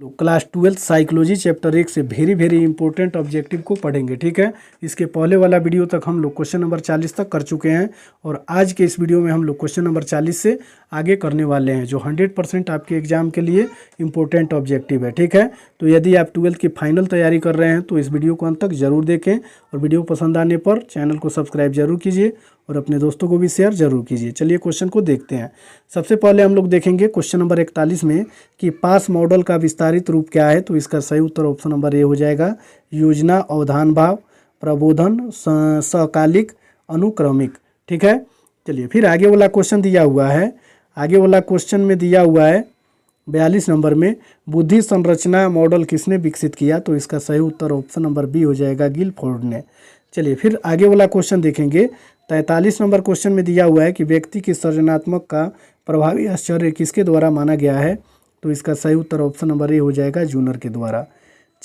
लोग class 12 psychology chapter 1 से very important objective को पढ़ेंगे। ठीक है, इसके पहले वाला वीडियो तक हम लोग क्वेश्चन नंबर 40 तक कर चुके हैं और आज के इस वीडियो में हम लोग क्वेश्चन नंबर 40 से आगे करने वाले हैं, जो 100% आपके एग्जाम के लिए इंपॉर्टेंट ऑब्जेक्टिव है। ठीक है, तो यदि आप 12th की फाइनल तैयारी कर रहे हैं तो इस वीडियो को अंत तक जरूर देखें और वीडियो पसंद आने पर चैनल को सब्सक्राइब जरूर कीजिए और अपने दोस्तों को भी शेयर जरूर कीजिए। चलिए क्वेश्चन को देखते हैं। सबसे पहले हम लोग देखेंगे क्वेश्चन नंबर 41 में कि पास मॉडल का विस्तारित रूप क्या है। तो इसका सही उत्तर ऑप्शन नंबर ए हो जाएगा, योजना, अवधान भाव, प्रबोधन, सकालिक, अनुक्रमिक। ठीक है, चलिए फिर आगे वाला क्वेश्चन दिया हुआ है। आगे वाला क्वेश्चन में दिया हुआ है 42 नंबर में, बुद्धि संरचना मॉडल किसने विकसित किया। तो इसका सही उत्तर ऑप्शन नंबर बी हो जाएगा, गिलफोर्ड ने। चलिए फिर आगे वाला क्वेश्चन देखेंगे। 43 नंबर क्वेश्चन में दिया हुआ है कि व्यक्ति की सृजनात्मक का प्रभावी आश्चर्य किसके द्वारा माना गया है। तो इसका सही उत्तर ऑप्शन नंबर ए हो जाएगा, जूनर के द्वारा।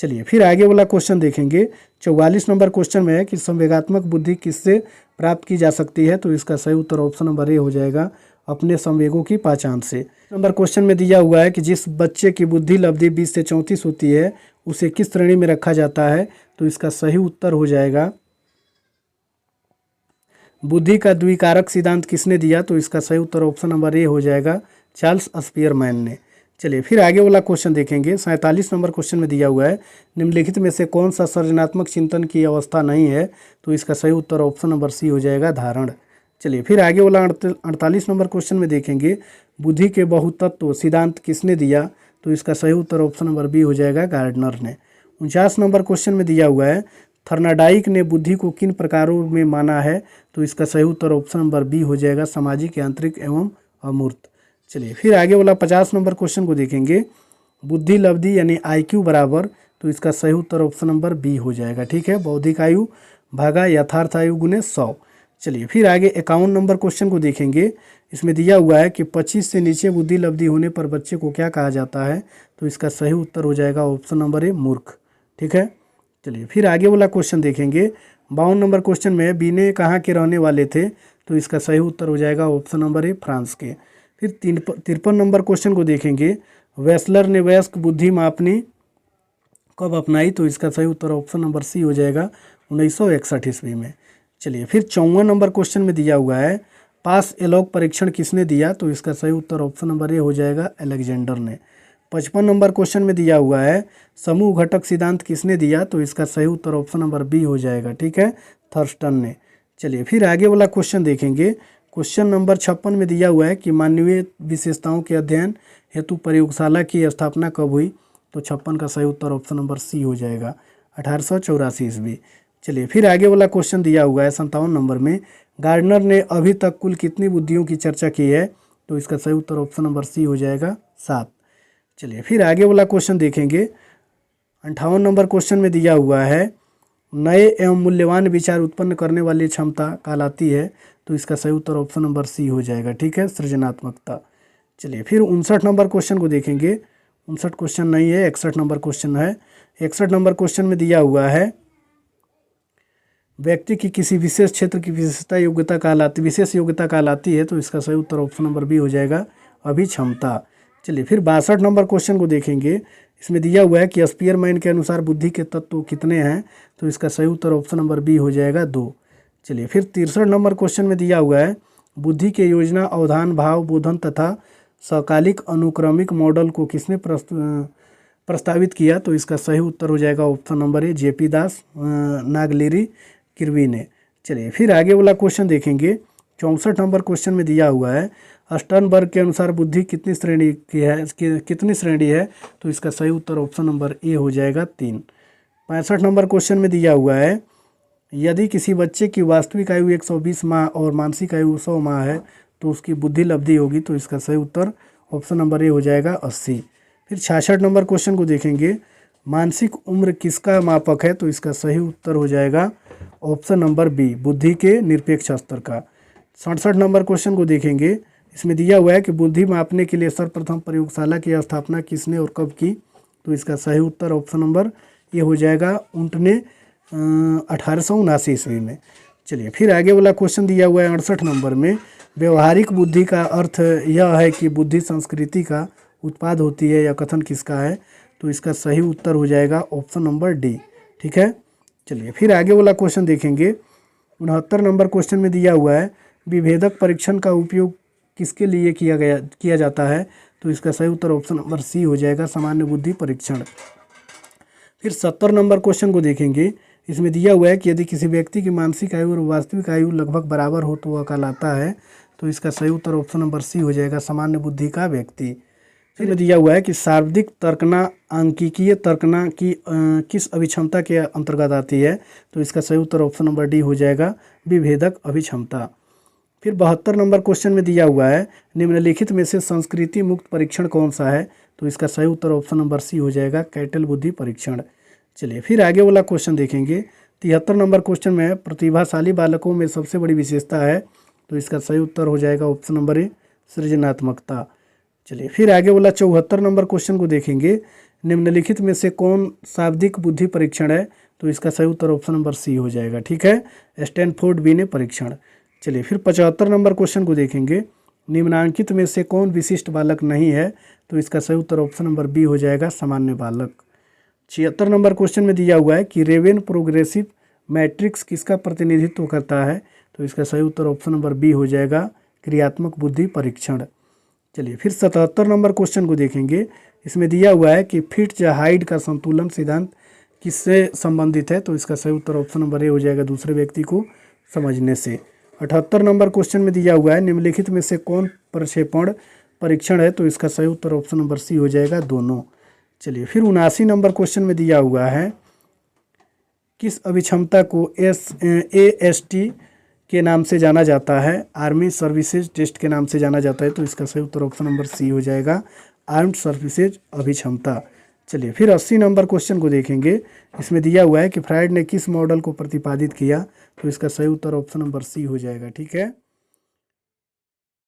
चलिए फिर आगे वाला क्वेश्चन देखेंगे। 44 नंबर क्वेश्चन में है कि संवेगात्मक बुद्धि किससे प्राप्त की जा सकती है। तो इसका सही उत्तर ऑप्शन नंबर ए हो जाएगा, अपने संवेगों की पहचान से। नंबर क्वेश्चन में दिया हुआ है कि जिस बच्चे की बुद्धि लब्धि 20 से 34 होती है उसे किस श्रेणी में रखा जाता है। तो इसका सही उत्तर हो जाएगा, बुद्धि का द्विकारक सिद्धांत किसने दिया। तो इसका सही उत्तर ऑप्शन नंबर ए हो जाएगा, चार्ल्स स्पीयरमैन ने। चलिए फिर आगे वाला क्वेश्चन देखेंगे। 47 नंबर क्वेश्चन में दिया हुआ है, निम्नलिखित में से कौन सा सृजनात्मक चिंतन की अवस्था नहीं है। तो इसका सही उत्तर ऑप्शन नंबर सी हो जाएगा, धारण। चलिए फिर आगे वाला 48 नंबर क्वेश्चन में देखेंगे, बुद्धि के बहुतत्व सिद्धांत किसने दिया। तो इसका सही उत्तर ऑप्शन नंबर बी हो जाएगा, गार्डनर ने। 49 नंबर क्वेश्चन में दिया हुआ है, थर्नाडाइक ने बुद्धि को किन प्रकारों में माना है। तो इसका सही उत्तर ऑप्शन नंबर बी हो जाएगा, सामाजिक, यांत्रिक एवं अमूर्त। चलिए फिर आगे वाला 50 नंबर क्वेश्चन को देखेंगे, बुद्धि लब्धि यानी IQ बराबर। तो इसका सही उत्तर ऑप्शन नंबर बी हो जाएगा। ठीक है, बौद्धिक आयु भागा यथार्थ आयु गुने 100। चलिए फिर आगे 51 नंबर क्वेश्चन को देखेंगे। इसमें दिया हुआ है कि 25 से नीचे बुद्धि लब्धि होने पर बच्चे को क्या कहा जाता है। तो इसका सही उत्तर हो जाएगा ऑप्शन नंबर ए, मूर्ख। ठीक है, चलिए फिर आगे वाला क्वेश्चन देखेंगे। 52 नंबर क्वेश्चन में बीने कहाँ के रहने वाले थे। तो इसका सही उत्तर हो जाएगा ऑप्शन नंबर ए, फ्रांस के। फिर 53 नंबर क्वेश्चन को देखेंगे, वेस्लर ने वयस्क बुद्धि मापनी कब अपनाई। तो इसका सही उत्तर ऑप्शन नंबर सी हो जाएगा, 1961 ईस्वी में। चलिए फिर 54 नंबर क्वेश्चन में दिया हुआ है, पास एलॉग परीक्षण किसने दिया। तो इसका सही उत्तर ऑप्शन नंबर ए हो जाएगा, अलेक्जेंडर ने। 55 नंबर क्वेश्चन में दिया हुआ है, समूह घटक सिद्धांत किसने दिया। तो इसका सही उत्तर ऑप्शन नंबर बी हो जाएगा। ठीक है, थर्स्टन ने। चलिए फिर आगे वाला क्वेश्चन देखेंगे। क्वेश्चन नंबर 56 में दिया हुआ है कि मानवीय विशेषताओं के अध्ययन हेतु प्रयोगशाला की स्थापना कब हुई। तो 56 का सही उत्तर ऑप्शन नंबर सी हो जाएगा, 1884 ईस्वी। चलिए फिर आगे वाला क्वेश्चन दिया हुआ है 57 नंबर में, गार्डनर ने अभी तक कुल कितनी बुद्धियों की चर्चा की है। तो इसका सही उत्तर ऑप्शन नंबर सी हो जाएगा, 7। चलिए फिर आगे वाला क्वेश्चन देखेंगे। 58 नंबर क्वेश्चन में दिया हुआ है, नए एवं मूल्यवान विचार उत्पन्न करने वाली क्षमता कहलाती है। तो इसका सही उत्तर ऑप्शन नंबर सी हो जाएगा। ठीक है, सृजनात्मकता। चलिए फिर 59 नंबर क्वेश्चन को देखेंगे। 59 क्वेश्चन नहीं है, 61 नंबर क्वेश्चन है। 61 नंबर क्वेश्चन में दिया हुआ है, व्यक्ति की किसी विशेष क्षेत्र की विशेष योग्यता कहलाती है। तो इसका सही उत्तर ऑप्शन नंबर बी हो जाएगा, अभिक्षमता। चलिए फिर 62 नंबर क्वेश्चन को देखेंगे। इसमें दिया हुआ है कि स्पीयरमैन के अनुसार बुद्धि के तत्व कितने हैं। तो इसका सही उत्तर ऑप्शन नंबर बी हो जाएगा, 2। चलिए फिर 63 नंबर क्वेश्चन में दिया हुआ है, बुद्धि के योजना, अवधान, भाव, बोधन तथा सकालिक अनुक्रमिक मॉडल को किसने प्रस्तावित किया। तो इसका सही उत्तर हो जाएगा ऑप्शन नंबर ए, JP दास, नागलिरी, किर्वी ने। चलिए फिर आगे वाला क्वेश्चन देखेंगे। 64 नंबर क्वेश्चन में दिया हुआ है, स्टर्नबर्ग के अनुसार बुद्धि कितनी श्रेणी है। तो इसका सही उत्तर ऑप्शन नंबर ए हो जाएगा, 3। 65 नंबर क्वेश्चन में दिया हुआ है, यदि किसी बच्चे की वास्तविक आयु 120 माह और मानसिक आयु 100 माह है तो उसकी बुद्धि लब्धि होगी। तो इसका सही उत्तर ऑप्शन नंबर ए हो जाएगा, 80। फिर 66 नंबर क्वेश्चन को देखेंगे, मानसिक उम्र किसका मापक है। तो इसका सही उत्तर हो जाएगा ऑप्शन नंबर बी, बुद्धि के निरपेक्ष स्तर का। 67 नंबर क्वेश्चन को देखेंगे। इसमें दिया हुआ है कि बुद्धि मापने के लिए सर्वप्रथम प्रयोगशाला की स्थापना किसने और कब की। तो इसका सही उत्तर ऑप्शन नंबर ये हो जाएगा, उंट ने 1879 ईस्वी में। चलिए फिर आगे वाला क्वेश्चन दिया हुआ है 68 नंबर में, व्यवहारिक बुद्धि का अर्थ यह है कि बुद्धि संस्कृति का उत्पाद होती है, या कथन किसका है। तो इसका सही उत्तर हो जाएगा ऑप्शन नंबर डी। ठीक है, चलिए फिर आगे वाला क्वेश्चन देखेंगे। 69 नंबर क्वेश्चन में दिया हुआ है विभेदक परीक्षण का उपयोग किसके लिए किया जाता है, तो इसका सही उत्तर ऑप्शन नंबर सी हो जाएगा, सामान्य बुद्धि परीक्षण। फिर 70 नंबर क्वेश्चन को देखेंगे। इसमें दिया हुआ है कि यदि किसी व्यक्ति की मानसिक आयु और वास्तविक आयु लगभग बराबर हो तो वह कहलाता है, तो इसका सही उत्तर ऑप्शन नंबर सी हो जाएगा, सामान्य बुद्धि का व्यक्ति। फिर दिया हुआ है कि शाब्दिक तर्कना अंकिकीय तर्कना की किस अभिक्षमता के अंतर्गत आती है, तो इसका सही उत्तर ऑप्शन नंबर डी हो जाएगा, विभेदक अभिक्षमता। फिर 72 नंबर क्वेश्चन में दिया हुआ है निम्नलिखित में से संस्कृति मुक्त परीक्षण कौन सा है, तो इसका सही उत्तर ऑप्शन नंबर सी हो जाएगा, कैटल बुद्धि परीक्षण। चलिए फिर आगे वाला क्वेश्चन देखेंगे। 73 नंबर क्वेश्चन में प्रतिभाशाली बालकों में सबसे बड़ी विशेषता है, तो इसका सही उत्तर हो जाएगा ऑप्शन नंबर ए, सृजनात्मकता। चलिए फिर आगे वाला 74 नंबर क्वेश्चन को देखेंगे। निम्नलिखित में से कौन शाब्दिक बुद्धि परीक्षण है, तो इसका सही उत्तर ऑप्शन नंबर सी हो जाएगा। ठीक है, स्टैनफोर्ड बिने परीक्षण। चलिए फिर 75 नंबर क्वेश्चन को देखेंगे। निम्नांकित में से कौन विशिष्ट बालक नहीं है, तो इसका सही उत्तर ऑप्शन नंबर बी हो जाएगा, सामान्य बालक। 76 नंबर क्वेश्चन में दिया हुआ है कि रेवेन प्रोग्रेसिव मैट्रिक्स किसका प्रतिनिधित्व करता है, तो इसका सही उत्तर ऑप्शन नंबर बी हो जाएगा, क्रियात्मक बुद्धि परीक्षण। चलिए फिर 77 नंबर क्वेश्चन को देखेंगे। इसमें दिया हुआ है कि फिट्ज़-हाइड का संतुलन सिद्धांत किससे संबंधित है, तो इसका सही उत्तर ऑप्शन नंबर ए हो जाएगा, दूसरे व्यक्ति को समझने से। 78 नंबर क्वेश्चन में दिया हुआ है निम्नलिखित में से कौन प्रक्षेपण परीक्षण है, तो इसका सही उत्तर ऑप्शन नंबर सी हो जाएगा, दोनों। चलिए फिर 79 नंबर क्वेश्चन में दिया हुआ है किस अभिक्षमता को AST के नाम से जाना जाता है, आर्मी सर्विसेज टेस्ट के नाम से जाना जाता है, तो इसका सही उत्तर ऑप्शन नंबर सी हो जाएगा, आर्म्ड सर्विसेज अभिक्षमता। चलिए फिर 80 नंबर क्वेश्चन को देखेंगे। इसमें दिया हुआ है कि फ्रायड ने किस मॉडल को प्रतिपादित किया, तो इसका सही उत्तर ऑप्शन नंबर सी हो जाएगा। ठीक है।